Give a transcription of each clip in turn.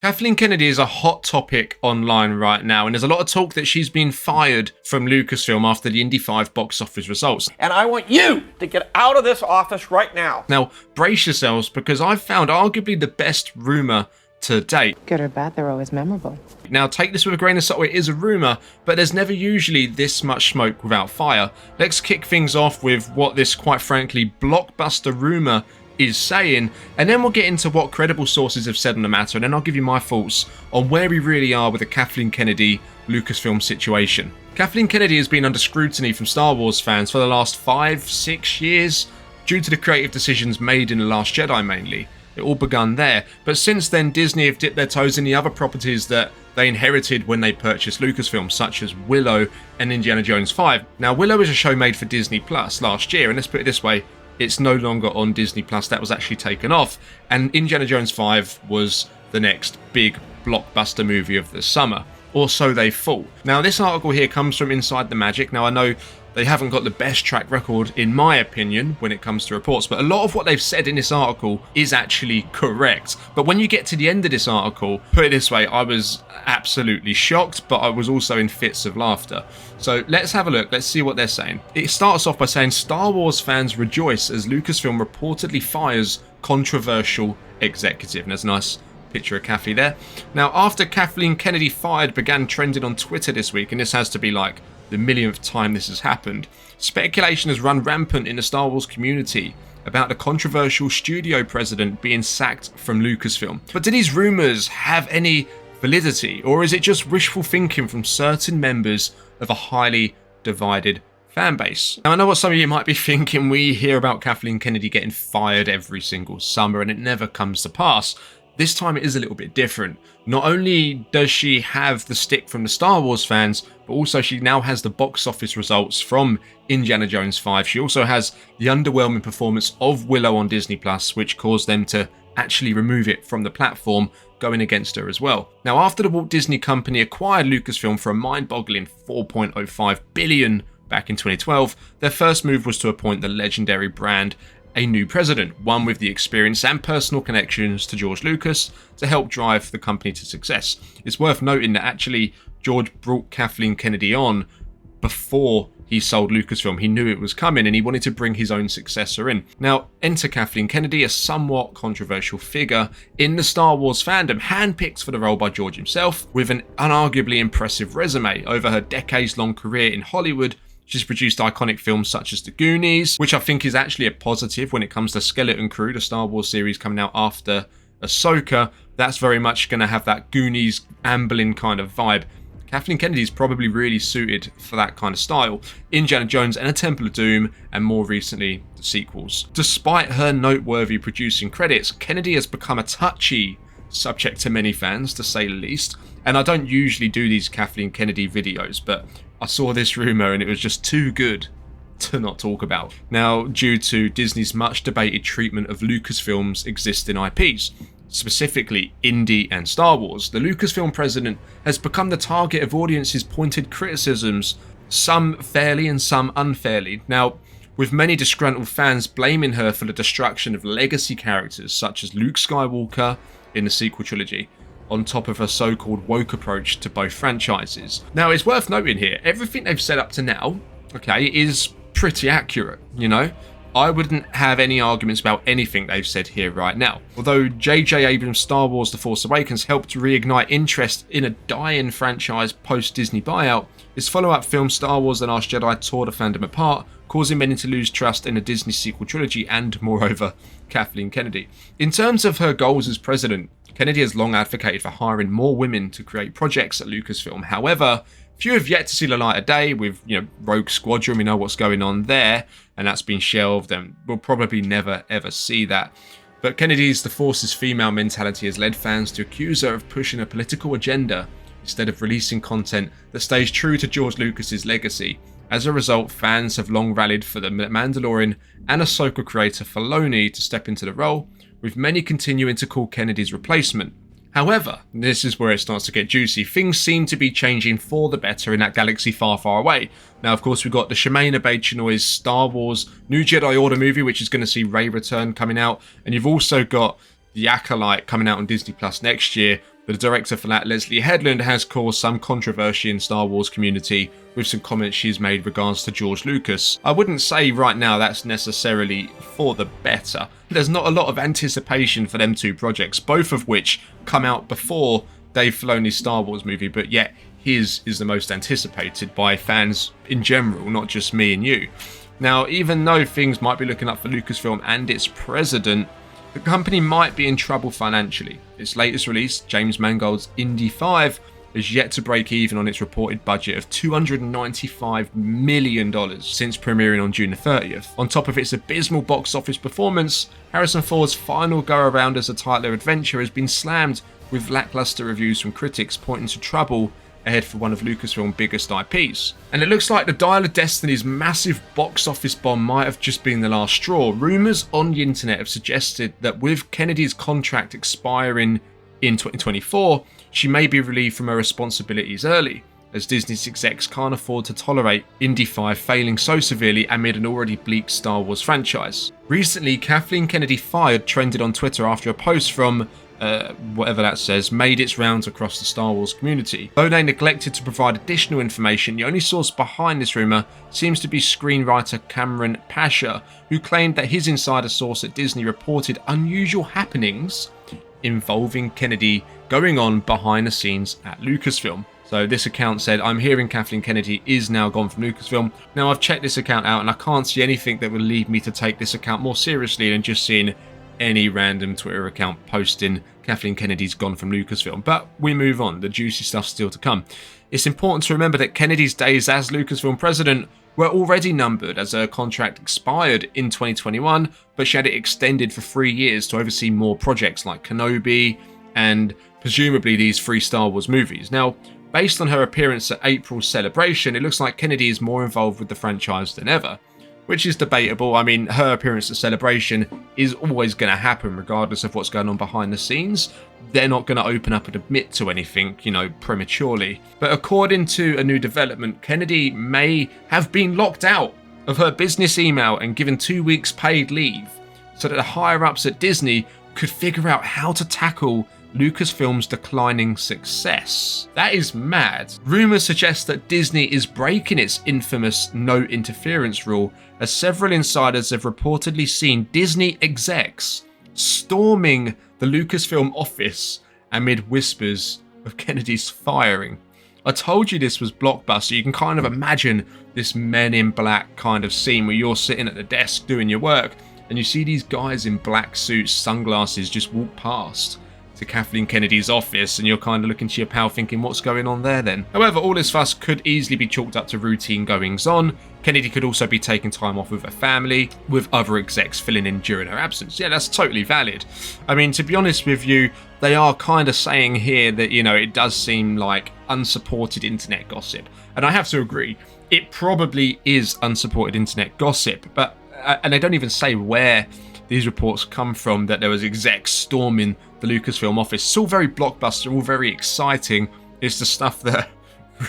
Kathleen Kennedy is a hot topic online right now, and there's a lot of talk that she's been fired from Lucasfilm after the Indy 5 box office results. And I want you to get out of this office right now. Now, brace yourselves, because I've found arguably the best rumour to date. Good or bad, they're always memorable. Now, take this with a grain of salt, it is a rumour, but there's never usually this much smoke without fire. Let's kick things off with what this, quite frankly, blockbuster rumour is saying, and then we'll get into what credible sources have said on the matter, and then I'll give you my thoughts on where we really are with the Kathleen Kennedy Lucasfilm situation. Kathleen Kennedy has been under scrutiny from Star Wars fans for the last 5-6 years due to the creative decisions made in The Last Jedi mainly. It all begun there, but since then Disney have dipped their toes in the other properties that they inherited when they purchased Lucasfilm, such as Willow and Indiana Jones 5. Now, Willow is a show made for Disney Plus last year, and let's put it this way, it's no longer on Disney Plus. That was actually taken off, and Indiana Jones 5 was the next big blockbuster movie of the summer, or so they thought. Now, this article here comes from Inside the Magic. Now, I know they haven't got the best track record, in my opinion, when it comes to reports, but a lot of what they've said in this article is actually correct. But when you get to the end of this article, put it this way, I was absolutely shocked, but I was also in fits of laughter. So let's have a look, let's see what they're saying. It starts off by saying, Star Wars fans rejoice as Lucasfilm reportedly fires controversial executive. And there's a nice picture of Kathy there. Now, after Kathleen Kennedy fired began trending on Twitter this week, and this has to be like the millionth time this has happened, speculation has run rampant in the Star Wars community about the controversial studio president being sacked from Lucasfilm. But do these rumours have any validity, or is it just wishful thinking from certain members of a highly divided fan base? Now, I know what some of you might be thinking. We hear about Kathleen Kennedy getting fired every single summer and it never comes to pass. This time it is a little bit different. Not only does she have the stick from the Star Wars fans, but also she now has the box office results from Indiana Jones 5. She also has the underwhelming performance of Willow on Disney Plus, which caused them to actually remove it from the platform, going against her as well. Now, after the Walt Disney Company acquired Lucasfilm for a mind-boggling $4.05 billion back in 2012, their first move was to appoint the legendary brand a new president, one with the experience and personal connections to George Lucas to help drive the company to success. It's worth noting that actually George brought Kathleen Kennedy on before he sold Lucasfilm. He knew it was coming and he wanted to bring his own successor in. Now, enter Kathleen Kennedy, a somewhat controversial figure in the Star Wars fandom, handpicked for the role by George himself, with an unarguably impressive resume. Over her decades-long career in Hollywood, she's produced iconic films such as The Goonies, which I think is actually a positive when it comes to Skeleton Crew, the Star Wars series coming out after Ahsoka. That's very much going to have that Goonies ambling kind of vibe. Kathleen Kennedy is probably really suited for that kind of style. Indiana Jones and A Temple of Doom, and more recently, the sequels. Despite her noteworthy producing credits, Kennedy has become a touchy subject to many fans, to say the least. And I don't usually do these Kathleen Kennedy videos, but I saw this rumour and it was just too good to not talk about. Now, due to Disney's much debated treatment of Lucasfilm's existing IPs, specifically Indy and Star Wars, the Lucasfilm president has become the target of audiences' pointed criticisms, some fairly and some unfairly. Now, with many disgruntled fans blaming her for the destruction of legacy characters such as Luke Skywalker in the sequel trilogy, on top of her so-called woke approach to both franchises. Now, it's worth noting here, everything they've said up to now, okay, is pretty accurate, you know? I wouldn't have any arguments about anything they've said here right now. Although J.J. Abrams' Star Wars The Force Awakens helped reignite interest in a dying franchise post-Disney buyout, his follow-up film Star Wars The Last Jedi tore the fandom apart, causing many to lose trust in the Disney sequel trilogy and, moreover, Kathleen Kennedy. In terms of her goals as president, Kennedy has long advocated for hiring more women to create projects at Lucasfilm. However, few have yet to see the light of day with, Rogue Squadron. We know what's going on there, and that's been shelved, and we'll probably never ever see that. But Kennedy's The Force's female mentality has led fans to accuse her of pushing a political agenda instead of releasing content that stays true to George Lucas's legacy. As a result, fans have long rallied for the Mandalorian and Ahsoka creator Filoni to step into the role, with many continuing to call Kennedy's replacement. However, this is where it starts to get juicy. Things seem to be changing for the better in that galaxy far, far away. Now, of course, we've got the Shemaine Abe-Chinoy's Star Wars New Jedi Order movie, which is going to see Rey return coming out. And you've also got The Acolyte coming out on Disney Plus next year, The director for that, Leslie Headland, has caused some controversy in Star Wars community with some comments she's made regards to George Lucas. I wouldn't say right now that's necessarily for the better. There's not a lot of anticipation for them two projects, both of which come out before Dave Filoni's Star Wars movie, but yet his is the most anticipated by fans in general, not just me and you. Now, even though things might be looking up for Lucasfilm and its president, the company might be in trouble financially. Its latest release, James Mangold's Indy 5, is yet to break even on its reported budget of $295 million since premiering on June the 30th. On top of its abysmal box office performance, Harrison Ford's final go-around as a titular adventure has been slammed with lackluster reviews from critics pointing to trouble ahead for one of Lucasfilm's biggest IPs. And it looks like the Dial of Destiny's massive box office bomb might have just been the last straw. Rumours on the internet have suggested that with Kennedy's contract expiring in 2024, she may be relieved from her responsibilities early, as Disney's execs can't afford to tolerate Indy 5 failing so severely amid an already bleak Star Wars franchise. Recently, Kathleen Kennedy fired trended on Twitter after a post from whatever that says, made its rounds across the Star Wars community. Though they neglected to provide additional information, the only source behind this rumour seems to be screenwriter Cameron Pasha, who claimed that his insider source at Disney reported unusual happenings involving Kennedy going on behind the scenes at Lucasfilm. So this account said, I'm hearing Kathleen Kennedy is now gone from Lucasfilm. Now I've checked this account out and I can't see anything that would lead me to take this account more seriously than just seeing any random Twitter account posting Kathleen Kennedy's gone from Lucasfilm. But we move on, the juicy stuff's still to come. It's important to remember that Kennedy's days as Lucasfilm president were already numbered, as her contract expired in 2021, but she had it extended for 3 years to oversee more projects like Kenobi and presumably these 3 Star Wars movies. Now, based on her appearance at April's celebration, it looks like Kennedy is more involved with the franchise than ever, which is debatable. I mean, her appearance at Celebration is always going to happen regardless of what's going on behind the scenes. They're not going to open up and admit to anything, prematurely. But according to a new development, Kennedy may have been locked out of her business email and given 2 weeks paid leave so that the higher-ups at Disney could figure out how to tackle Lucasfilm's declining success. That is mad. Rumours suggest that Disney is breaking its infamous no interference rule, as several insiders have reportedly seen Disney execs storming the Lucasfilm office amid whispers of Kennedy's firing. I told you this was blockbuster. You can kind of imagine this Men in Black kind of scene where you're sitting at the desk doing your work and you see these guys in black suits, sunglasses just walk past to Kathleen Kennedy's office, and you're kind of looking to your pal thinking, what's going on there then? However, all this fuss could easily be chalked up to routine goings on. Kennedy could also be taking time off with her family, with other execs filling in during her absence. Yeah, that's totally valid. I mean, to be honest with you, they are kind of saying here that, it does seem like unsupported internet gossip. And I have to agree, it probably is unsupported internet gossip, but, and they don't even say where these reports come from, that there was execs storming the Lucasfilm office. It's all very blockbuster, all very exciting. It's the stuff that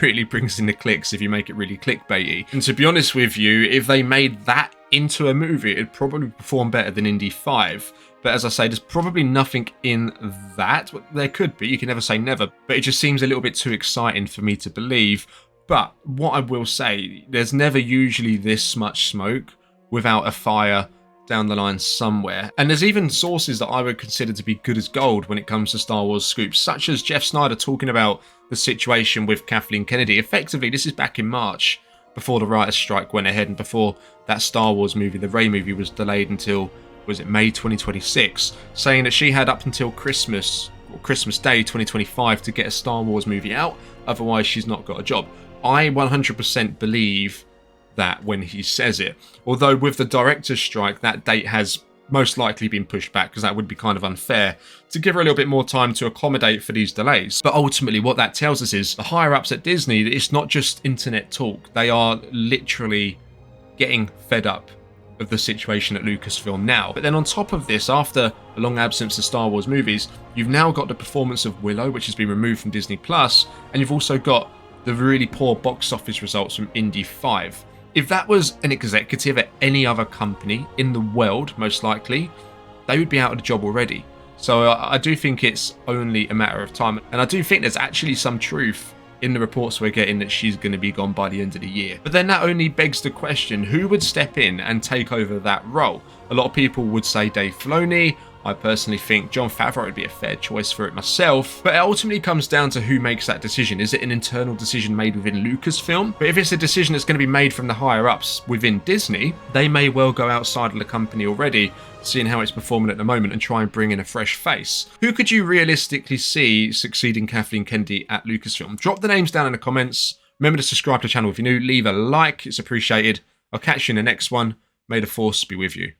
really brings in the clicks if you make it really clickbaity. And to be honest with you, if they made that into a movie, it'd probably perform better than Indy 5. But as I say, there's probably nothing in that. There could be, you can never say never, but it just seems a little bit too exciting for me to believe. But what I will say, there's never usually this much smoke without a fire down the line somewhere. And there's even sources that I would consider to be good as gold when it comes to Star Wars scoops, such as Jeff Snyder talking about the situation with Kathleen Kennedy. Effectively, this is back in March, before the writer's strike went ahead and before that Star Wars movie, the Rey movie, was delayed until, was it May 2026, saying that she had up until Christmas Day 2025 to get a Star Wars movie out, otherwise she's not got a job. I 100% believe that when he says it, although with the director's strike that date has most likely been pushed back, because that would be kind of unfair to give her a little bit more time to accommodate for these delays. But ultimately what that tells us is the higher ups at Disney, it's not just internet talk, they are literally getting fed up of the situation at Lucasfilm now. But then on top of this, after a long absence of Star Wars movies, you've now got the performance of Willow, which has been removed from Disney Plus, and you've also got the really poor box office results from Indy 5. If that was an executive at any other company in the world, most likely, they would be out of the job already. So I do think it's only a matter of time. And I do think there's actually some truth in the reports we're getting that she's going to be gone by the end of the year. But then that only begs the question, who would step in and take over that role? A lot of people would say Dave Filoni. I personally think Jon Favreau would be a fair choice for it myself, but it ultimately comes down to who makes that decision. Is it an internal decision made within Lucasfilm? But if it's a decision that's going to be made from the higher ups within Disney, they may well go outside of the company already, seeing how it's performing at the moment, and try and bring in a fresh face. Who could you realistically see succeeding Kathleen Kennedy at Lucasfilm? Drop the names down in the comments. Remember to subscribe to the channel if you're new. Leave a like, it's appreciated. I'll catch you in the next one. May the Force be with you.